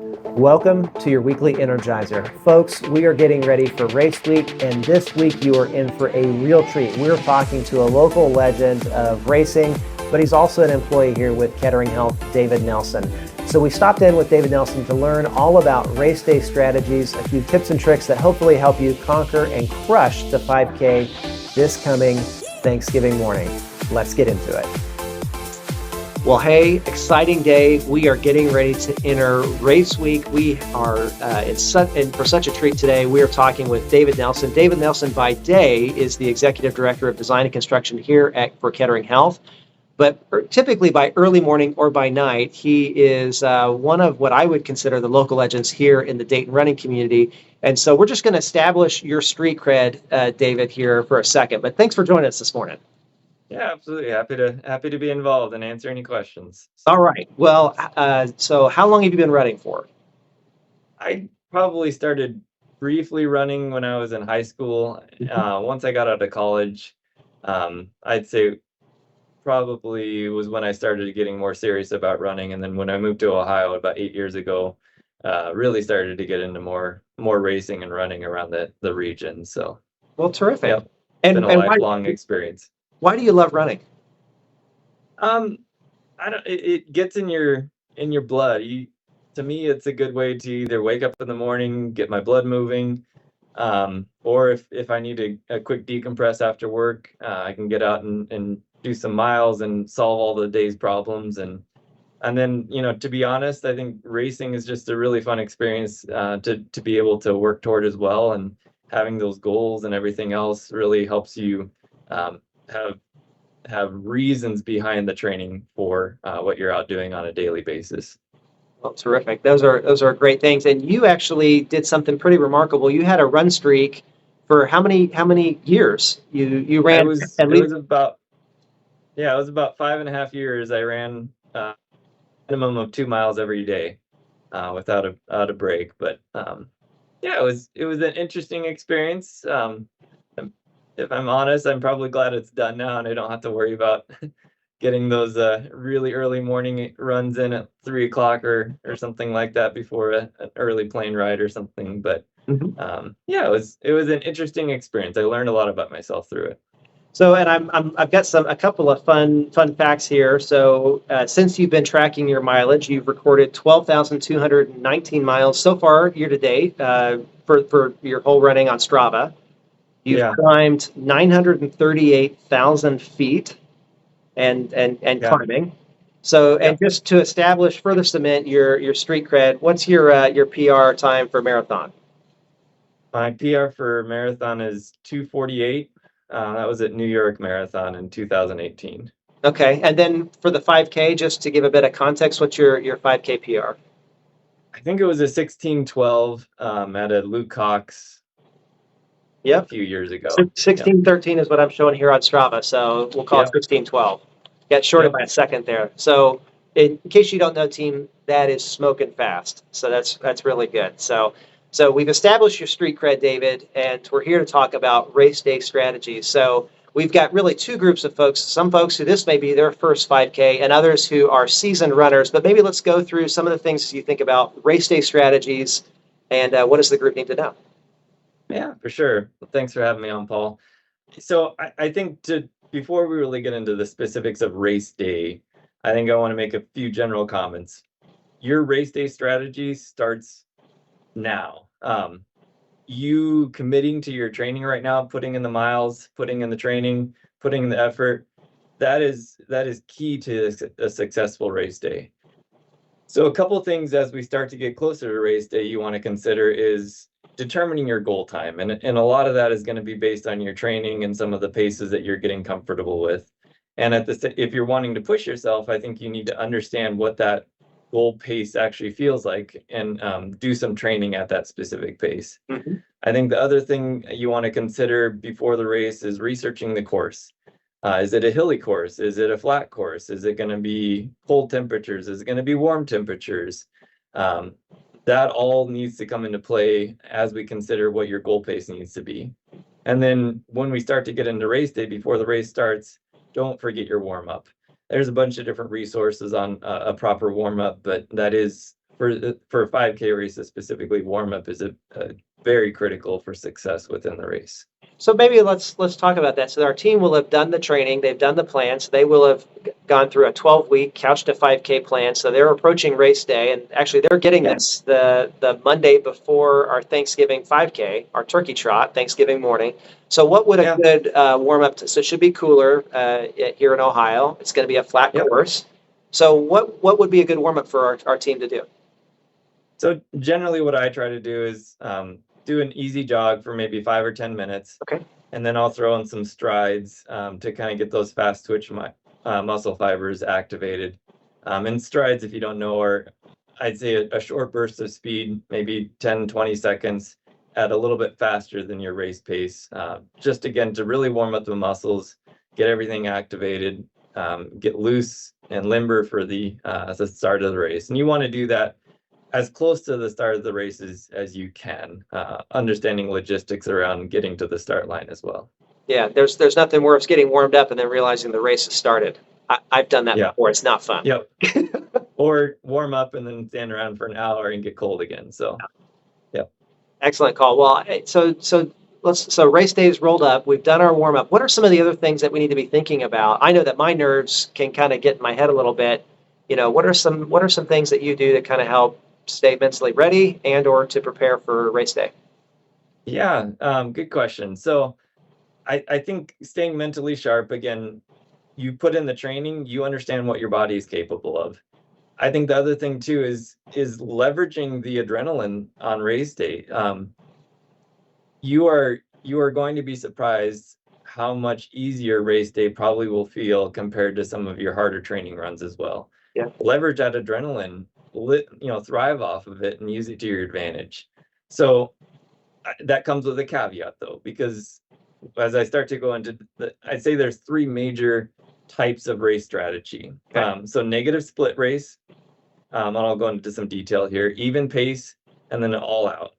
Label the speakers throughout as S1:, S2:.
S1: Welcome to your weekly Energizer. Folks, we are getting ready for race week, and this week you are in for a real treat. We're talking to a local legend of racing, but he's also an employee here with Kettering Health, David Nelson. So we stopped in with David Nelson to learn all about race day strategies, a few tips and tricks that hopefully help you conquer and crush the 5K this coming Thanksgiving morning. Let's get into it. Well, hey, exciting day. We are getting ready to enter race week. We are for such a treat today. We are talking with David Nelson. David Nelson, by day, is the Executive Director of Design and Construction here for Kettering Health. But typically by early morning or by night, he is one of what I would consider the local legends here in the Dayton running community. And so we're just going to establish your street cred, David, here for a second. But thanks for joining us this morning.
S2: Yeah, absolutely. Happy to be involved and answer any questions.
S1: All right. Well, so how long have you been running for?
S2: I probably started briefly running when I was in high school. Once I got out of college, I'd say probably was when I started getting more serious about running. And then when I moved to Ohio about 8 years ago, really started to get into more racing and running around the region. So,
S1: Well, terrific.
S2: yep,
S1: And
S2: been a lifelong experience.
S1: why do you love running?
S2: Um, I don't. It gets in your blood. To me, it's a good way to either wake up in the morning, get my blood moving, or if I need a quick decompress after work, I can get out and do some miles and solve all the day's problems. And then, to be honest, I think racing is just a really fun experience to be able to work toward as well. And having those goals and everything else really helps you have reasons behind the training for what you're out doing on a daily basis.
S1: Well, terrific. Those are great things. And you actually did something pretty remarkable. You had a run streak for how many years? You ran
S2: It was about 5.5 years. I ran minimum of 2 miles every day without a break. But yeah, it was an interesting experience. If I'm honest, I'm probably glad it's done now and I don't have to worry about getting those really early morning runs in at 3 o'clock or something like that before an early plane ride or something. But yeah, it was an interesting experience. I learned a lot about myself through it.
S1: So, and I've got a couple of fun facts here. So, since you've been tracking your mileage, you've recorded 12,219 miles so far year to date for your whole running on Strava. You've climbed 938,000 feet and climbing. So, and just to establish further cement your street cred, what's your PR time for marathon?
S2: My PR for marathon is 2:48. That was at New York Marathon in 2018.
S1: Okay, and then for the 5K, just to give a bit of context, what's your 5K PR?
S2: I think it was a 16:12 at a Luke Cox a few years ago.
S1: 16:13 is what I'm showing here on Strava, so we'll call it 16:12. Got shorted by a second there. So in case you don't know, team, that is smoking fast. So that's really good. So we've established your street cred, David, and we're here to talk about race day strategies. So we've got really two groups of folks, some folks who this may be their first 5K and others who are seasoned runners, but maybe let's go through some of the things you think about race day strategies and what does the group need to know?
S2: Yeah, for sure. Well, thanks for having me on, Paul. So I think before we really get into the specifics of race day, I think I want to make a few general comments. Your race day strategy starts now. You committing to your training right now, putting in the miles, putting in the training, putting in the effort, that is key to a successful race day. So a couple things as we start to get closer to race day you want to consider is determining your goal time. And a lot of that is going to be based on your training and some of the paces that you're getting comfortable with. And if you're wanting to push yourself, I think you need to understand what that goal pace actually feels like and do some training at that specific pace. I think the other thing you want to consider before the race is researching the course. Is it a hilly course? Is it a flat course? Is it going to be cold temperatures? Is it going to be warm temperatures? That all needs to come into play as we consider what your goal pace needs to be. And then when we start to get into race day, before the race starts, don't forget your warm-up. There's a bunch of different resources on a proper warm-up, but that is for 5K races specifically, warm up is a very critical for success within the race.
S1: So maybe let's talk about that. So our team will have done the training, they've done the plans, they will have gone through a 12-week couch to 5K plan. So they're approaching race day, and actually they're getting this the Monday before our Thanksgiving 5K, our turkey trot, Thanksgiving morning. So what would a good warm up? So it should be cooler here in Ohio. It's going to be a flat course. So what would be a good warm up for our team to do?
S2: So generally, what I try to do is do an easy jog for maybe 5 or 10 minutes.
S1: Okay.
S2: And then I'll throw in some strides to kind of get those fast twitch muscle fibers activated. And strides, if you don't know, are, I'd say, a short burst of speed, maybe 10, 20 seconds at a little bit faster than your race pace. Just again, to really warm up the muscles, get everything activated, get loose and limber for the start of the race. And you want to do that as close to the start of the races as you can, understanding logistics around getting to the start line as well.
S1: Yeah, there's nothing worse getting warmed up and then realizing the race has started. I've done that before. It's not fun.
S2: Yep. Or warm up and then stand around for an hour and get cold again. So, yep.
S1: Excellent call. Well, so race day is rolled up. We've done our warm up. What are some of the other things that we need to be thinking about? I know that my nerves can kind of get in my head a little bit. You know, what are some things that you do to kind of help stay mentally ready and or to prepare for race day?
S2: Yeah, good question. So I think staying mentally sharp, again, you put in the training, you understand what your body is capable of. I think the other thing too is leveraging the adrenaline on race day. You are going to be surprised how much easier race day probably will feel compared to some of your harder training runs as well.
S1: Yeah.
S2: Leverage that adrenaline, thrive off of it and use it to your advantage. So that comes with a caveat though, because as I start to go into I'd say there's 3 major types of race strategy.
S1: Okay.
S2: So negative split race, and I'll go into some detail here, even pace, and then an all out.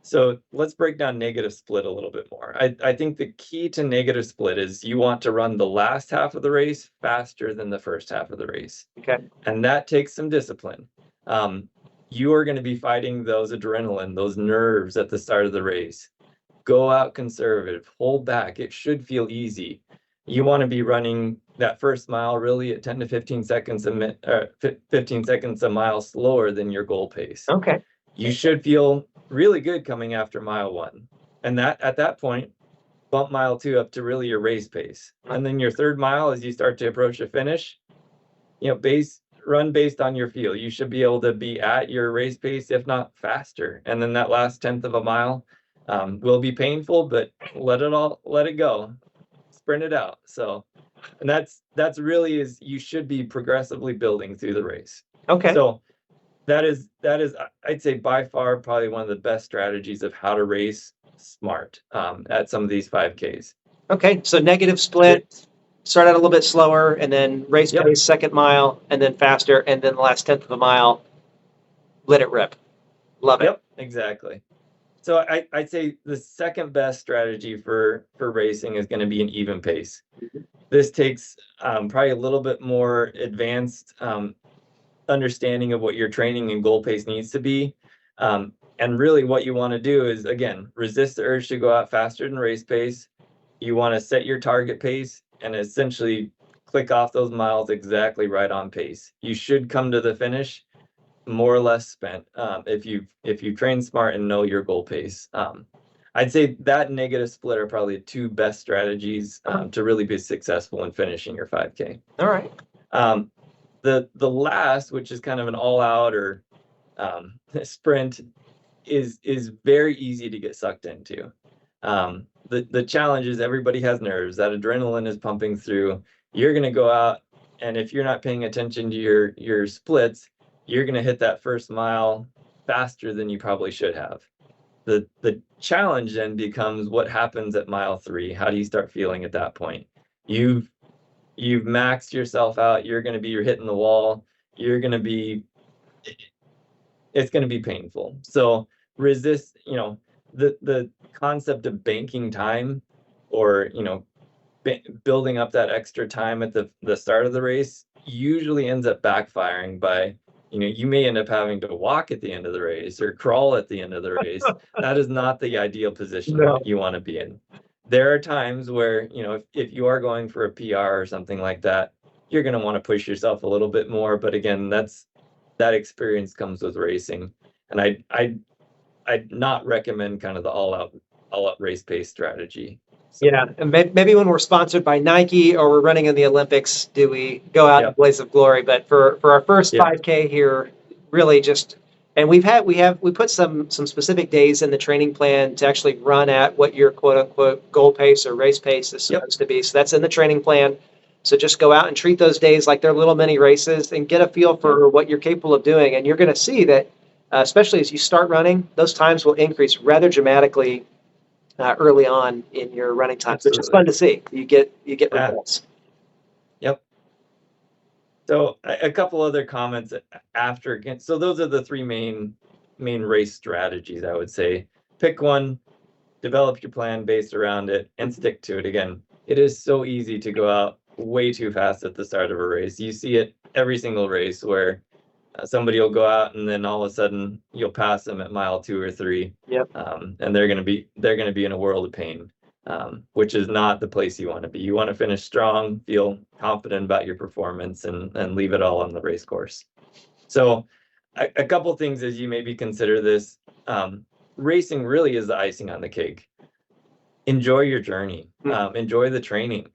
S2: So let's break down negative split a little bit more. I think the key to negative split is you want to run the last half of the race faster than the first half of the race.
S1: Okay.
S2: And that takes some discipline. You are going to be fighting those adrenaline, those nerves at the start of the race. Go out conservative, hold back. It should feel easy. You want to be running that first mile really at 10 to 15 seconds 15 seconds a mile slower than your goal pace.
S1: Okay.
S2: You should feel really good coming after mile 1. And that at that point, bump mile 2 up to really your race pace. And then your third mile, as you start to approach the finish, run based on your feel. You should be able to be at your race pace, if not faster. And then that last 10th of a mile will be painful, but let it go, sprint it out. So, and that's really is you should be progressively building through the race.
S1: Okay.
S2: So that is I'd say by far probably one of the best strategies of how to race smart at some of these 5Ks.
S1: Okay. So negative split, start out a little bit slower, and then race pace second mile, and then faster, and then the last 10th of a mile, let it rip. Love it.
S2: Yep, exactly. So I'd say the second best strategy for racing is going to be an even pace. This takes probably a little bit more advanced understanding of what your training and goal pace needs to be. And really what you want to do is, again, resist the urge to go out faster than race pace. You want to set your target pace and essentially click off those miles exactly right on pace. You should come to the finish more or less spent if you train smart and know your goal pace. I'd say that negative split are probably the 2 best strategies to really be successful in finishing your 5K.
S1: All right.
S2: The last, which is kind of an all out or sprint, is very easy to get sucked into. The challenge is everybody has nerves. That adrenaline is pumping through. You're going to go out, and if you're not paying attention to your splits, you're going to hit that first mile faster than you probably should have. The challenge then becomes what happens at mile 3. How do you start feeling at that point? You've maxed yourself out. You're hitting the wall. It's going to be painful. So resist, the concept of banking time or, building up that extra time at the start of the race usually ends up backfiring by you may end up having to walk at the end of the race or crawl at the end of the race. That is not the ideal position
S1: No.
S2: you want to be in. There are times where, if you are going for a PR or something like that, you're going to want to push yourself a little bit more. But again, that experience comes with racing. And I'd not recommend kind of the all out race pace strategy. So,
S3: Yeah, and maybe when we're sponsored by Nike or we're running in the Olympics, do we go out in
S2: yeah,
S3: a blaze of glory? But for our first
S2: yeah,
S3: 5K here, really just, and we put some specific days in the training plan to actually run at what your quote unquote goal pace or race pace is
S2: yep,
S3: supposed to be. So that's in the training plan. So just go out and treat those days like they're little mini races and get a feel
S2: yep,
S3: for what you're capable of doing. And you're going to see that, especially as you start running, those times will increase rather dramatically early on in your running times, which is fun
S2: absolutely.
S3: to see. You get
S2: Yeah,
S3: results.
S2: yep. So a couple other comments after again. So those are the three main race strategies, I would say. Pick one, develop your plan based around it, and stick to it. Again, it is so easy to go out way too fast at the start of a race. You see it every single race where somebody will go out and then all of a sudden you'll pass them at mile 2 or 3,
S3: Yep.
S2: and they're gonna be in a world of pain, which is not the place you want to be. You want to finish strong, feel confident about your performance, and leave it all on the race course. So, a couple things as you maybe consider this. Racing really is the icing on the cake. Enjoy your journey. Enjoy the training.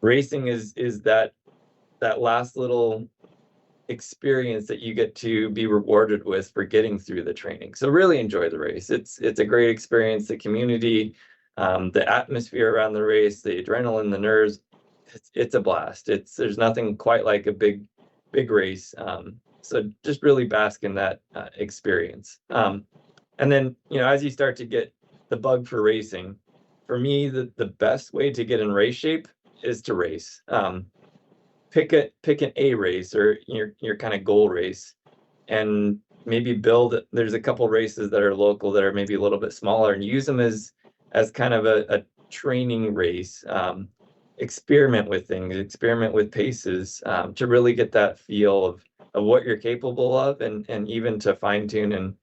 S2: Racing is that last little experience that you get to be rewarded with for getting through the training. So really enjoy the race. It's a great experience. The community, the atmosphere around the race, the adrenaline, the nerves. It's a blast. There's nothing quite like a big race. So just really bask in that experience. And then as you start to get the bug for racing, for me the best way to get in race shape is to race. Pick an A race or your kind of goal race, and maybe there's a couple races that are local that are maybe a little bit smaller, and use them as kind of a training race. Experiment with things, experiment with paces, to really get that feel of what you're capable of, and even to fine tune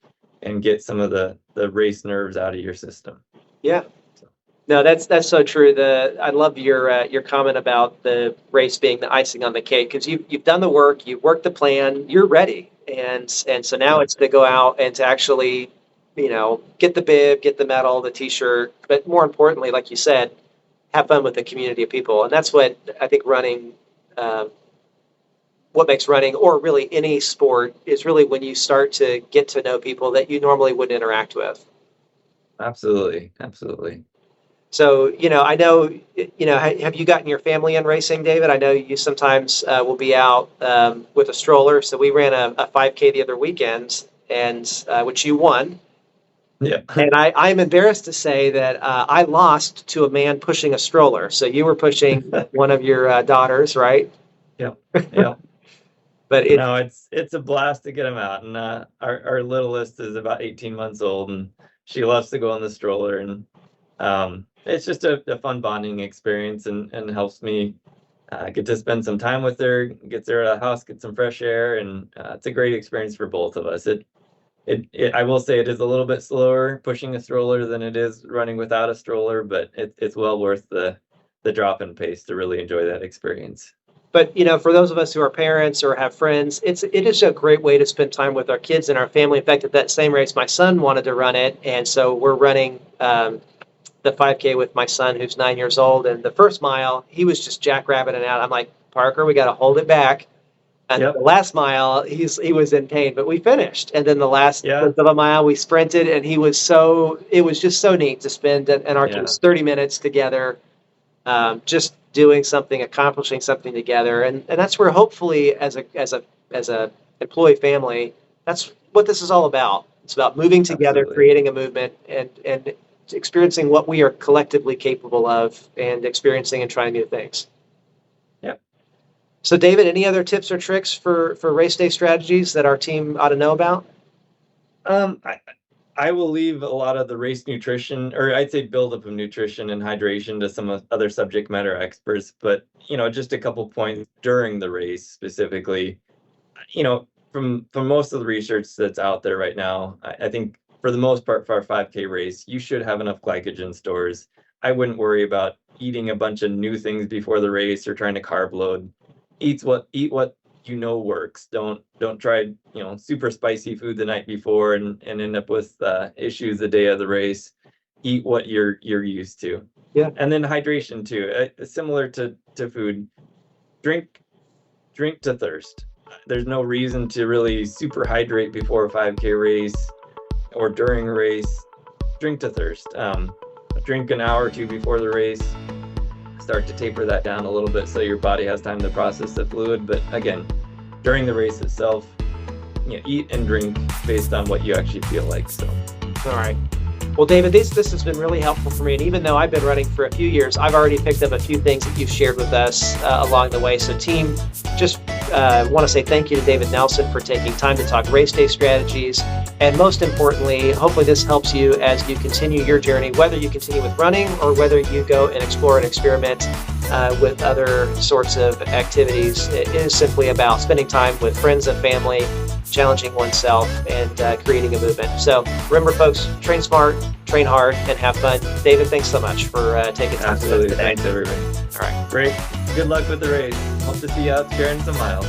S2: and get some of the race nerves out of your system.
S3: Yeah.
S2: So,
S3: No, that's so true. I love your comment about the race being the icing on the cake, because you've done the work, you've worked the plan, you're ready, and so now
S2: yeah,
S3: it's to go out and to actually, get the bib, get the medal, the T-shirt, but more importantly, like you said, have fun with the community of people, and that's what I think running. What makes running, or really any sport, is really when you start to get to know people that you normally wouldn't interact with.
S2: absolutely, absolutely.
S3: So, I know, have you gotten your family in racing, David? I know you sometimes will be out with a stroller. So we ran a 5K the other weekend, and which you won.
S2: Yeah.
S3: And I'm embarrassed to say that I lost to a man pushing a stroller. So you were pushing one of your daughters, right?
S2: Yep. Yep.
S3: But
S2: No, it's a blast to get them out, and our littlest is about 18 months old, and she loves to go in the stroller, and it's just a fun bonding experience, and helps me get to spend some time with her, gets her out of the house, get some fresh air, and it's a great experience for both of us. I will say it is a little bit slower pushing a stroller than it is running without a stroller, but it's well worth the drop in pace to really enjoy that experience.
S3: But for those of us who are parents or have friends, it is a great way to spend time with our kids and our family. In fact, at that same race, my son wanted to run it, and so we're running the 5K with my son, who's 9 years old. And the first mile, he was just jackrabbiting out. I'm like, Parker, we got to hold it back. And the
S2: Yep.
S3: last mile, he was in pain, but we finished. And then the last
S2: Yeah.
S3: tenth of a mile, we sprinted, and it was just so neat to spend and our
S2: Yeah.
S3: kids 30 minutes together, just doing something, accomplishing something together. And that's where hopefully as a employee family, that's what this is all about. It's about moving together,
S2: Absolutely.
S3: creating a movement, and experiencing what we are collectively capable of, and experiencing and trying new things.
S2: Yep.
S3: So, David, any other tips or tricks for race day strategies that our team ought to know about?
S2: I will leave a lot of the race nutrition, or I'd say buildup of nutrition and hydration, to some other subject matter experts. But just a couple points during the race specifically. You know, from most of the research that's out there right now, I think for the most part for our 5K race, you should have enough glycogen stores. I wouldn't worry about eating a bunch of new things before the race or trying to carb load. Eat what you know works. Don't try super spicy food the night before and end up with issues the day of the race. Eat what you're used to.
S3: Yeah.
S2: And then hydration too. Similar to food, drink to thirst. There's no reason to really super hydrate before a 5K race or during a race. Drink to thirst. Drink an hour or two before the race. Start to taper that down a little bit so your body has time to process the fluid. But again, during the race itself, eat and drink based on what you actually feel like. So,
S3: all right. Well, David, this has been really helpful for me. And even though I've been running for a few years, I've already picked up a few things that you've shared with us along the way. So team, just want to say thank you to David Nelson for taking time to talk race day strategies. And most importantly, hopefully this helps you as you continue your journey, whether you continue with running or whether you go and explore and experiment with other sorts of activities. It is simply about spending time with friends and family, challenging oneself, and creating a movement. So remember, folks, train smart, train hard, and have fun. David, thanks so much for taking time with us today.
S2: Thanks, everybody.
S3: All right.
S2: Great. Good luck with the race. Hope to see you out sharing some miles.